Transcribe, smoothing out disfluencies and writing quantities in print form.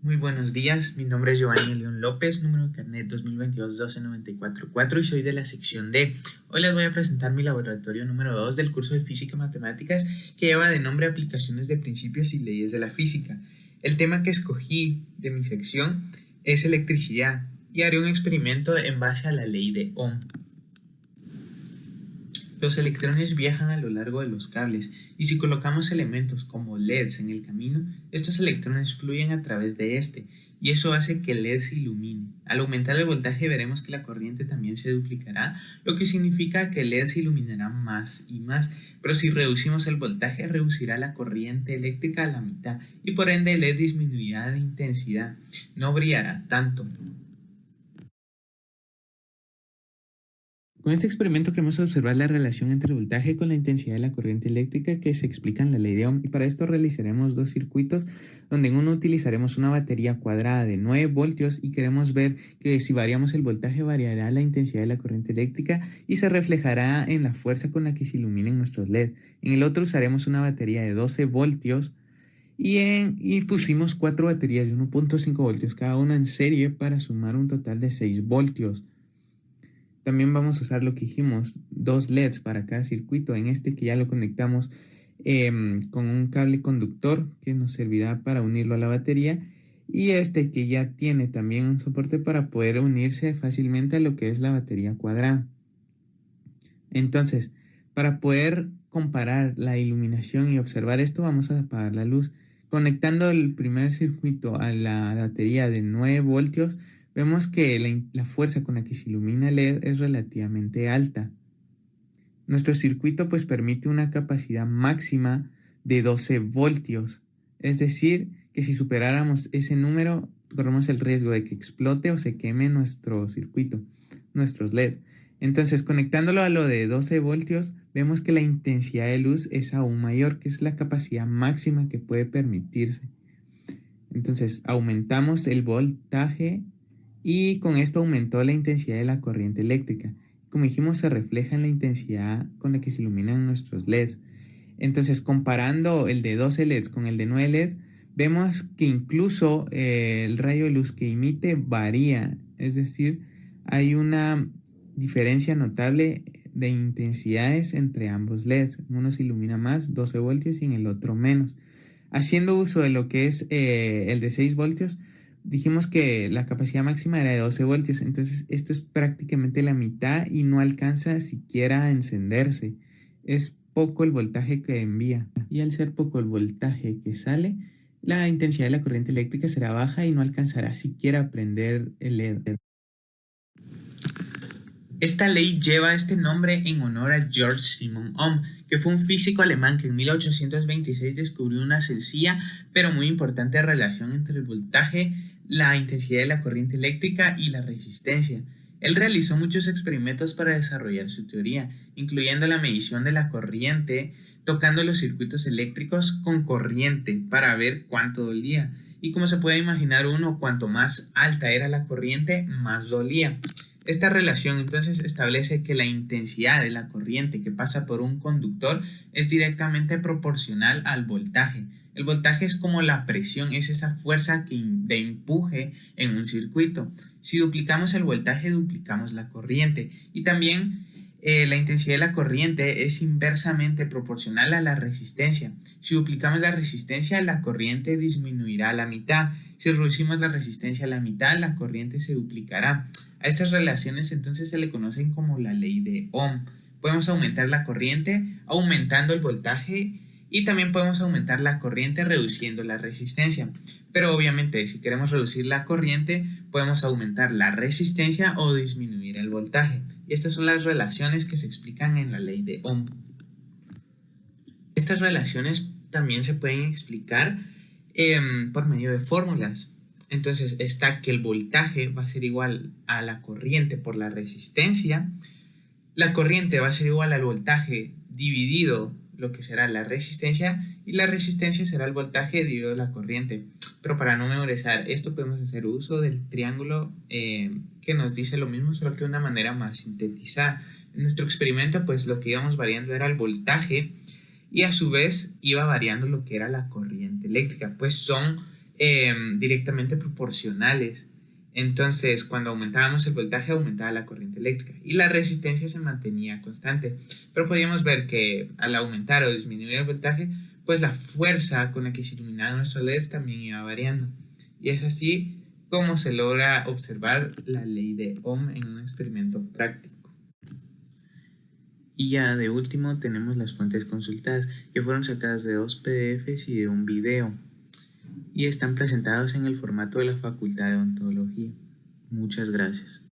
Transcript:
Muy buenos días, mi nombre es Giovanni León López, número de carnet 2022-129444 y soy de la sección D. Hoy les voy a presentar mi laboratorio número 2 del curso de Física y Matemáticas que lleva de nombre Aplicaciones de Principios y Leyes de la Física. El tema que escogí de mi sección es electricidad y haré un experimento en base a la ley de Ohm. Los electrones viajan a lo largo de los cables y si colocamos elementos como LEDs en el camino, estos electrones fluyen a través de este y eso hace que el LED se ilumine. Al aumentar el voltaje veremos que la corriente también se duplicará, lo que significa que el LED se iluminará más y más, pero si reducimos el voltaje reducirá la corriente eléctrica a la mitad y por ende el LED disminuirá de intensidad, no brillará tanto. Con este experimento queremos observar la relación entre el voltaje con la intensidad de la corriente eléctrica que se explica en la ley de Ohm y para esto realizaremos dos circuitos donde en uno utilizaremos una batería cuadrada de 9 voltios y queremos ver que si variamos el voltaje variará la intensidad de la corriente eléctrica y se reflejará en la fuerza con la que se iluminen nuestros LED. En el otro usaremos una batería de 12 voltios y pusimos 4 baterías de 1.5 voltios cada una en serie para sumar un total de 6 voltios. También vamos a usar lo que dijimos, 2 LEDs para cada circuito. En este que ya lo conectamos con un cable conductor que nos servirá para unirlo a la batería. Y este que ya tiene también un soporte para poder unirse fácilmente a lo que es la batería cuadrada. Entonces, para poder comparar la iluminación y observar esto, vamos a apagar la luz. Conectando el primer circuito a la batería de 9 voltios, vemos que la fuerza con la que se ilumina el LED es relativamente alta. Nuestro circuito pues permite una capacidad máxima de 12 voltios. Es decir, que si superáramos ese número, corremos el riesgo de que explote o se queme nuestro circuito, nuestros LED. Entonces, conectándolo a lo de 12 voltios, vemos que la intensidad de luz es aún mayor, que es la capacidad máxima que puede permitirse. Entonces, aumentamos el voltaje y con esto aumentó la intensidad de la corriente eléctrica. Como dijimos, se refleja en la intensidad con la que se iluminan nuestros LEDs. Entonces, comparando el de 12 LEDs con el de 9 LEDs, vemos que incluso el rayo de luz que emite varía. Es decir, hay una diferencia notable de intensidades entre ambos LEDs. Uno se ilumina más, 12 voltios, y en el otro menos. Haciendo uso de lo que es el de 6 voltios, dijimos que la capacidad máxima era de 12 voltios, entonces esto es prácticamente la mitad y no alcanza siquiera a encenderse. Es poco el voltaje que envía y al ser poco el voltaje que sale, la intensidad de la corriente eléctrica será baja y no alcanzará siquiera a prender el LED. Esta ley lleva este nombre en honor a Georg Simon Ohm, que fue un físico alemán que en 1826 descubrió una sencilla pero muy importante relación entre el voltaje, la intensidad de la corriente eléctrica y la resistencia. Él realizó muchos experimentos para desarrollar su teoría, incluyendo la medición de la corriente, tocando los circuitos eléctricos con corriente para ver cuánto dolía. Y como se puede imaginar uno, cuanto más alta era la corriente, más dolía. Esta relación entonces establece que la intensidad de la corriente que pasa por un conductor es directamente proporcional al voltaje. El voltaje es como la presión, es esa fuerza de empuje en un circuito. Si duplicamos el voltaje, duplicamos la corriente. Y también la intensidad de la corriente es inversamente proporcional a la resistencia. Si duplicamos la resistencia, la corriente disminuirá a la mitad. Si reducimos la resistencia a la mitad, la corriente se duplicará. A estas relaciones entonces se le conocen como la ley de Ohm. Podemos aumentar la corriente aumentando el voltaje y también podemos aumentar la corriente reduciendo la resistencia. Pero obviamente si queremos reducir la corriente podemos aumentar la resistencia o disminuir el voltaje. Y estas son las relaciones que se explican en la ley de Ohm. Estas relaciones también se pueden explicar por medio de fórmulas. Entonces está que el voltaje va a ser igual a la corriente por la resistencia. La corriente va a ser igual al voltaje dividido lo que será la resistencia y la resistencia será el voltaje dividido la corriente. Pero para no memorizar esto podemos hacer uso del triángulo que nos dice lo mismo, solo que de una manera más sintetizada. En nuestro experimento pues lo que íbamos variando era el voltaje y a su vez iba variando lo que era la corriente eléctrica, pues son directamente proporcionales. Entonces, cuando aumentábamos el voltaje, aumentaba la corriente eléctrica y la resistencia se mantenía constante. Pero podíamos ver que al aumentar o disminuir el voltaje, pues la fuerza con la que se iluminaban nuestros LEDs también iba variando. Y es así como se logra observar la ley de Ohm en un experimento práctico. Y ya de último tenemos las fuentes consultadas, que fueron sacadas de 2 PDFs y de un video, y están presentados en el formato de la Facultad de Odontología. Muchas gracias.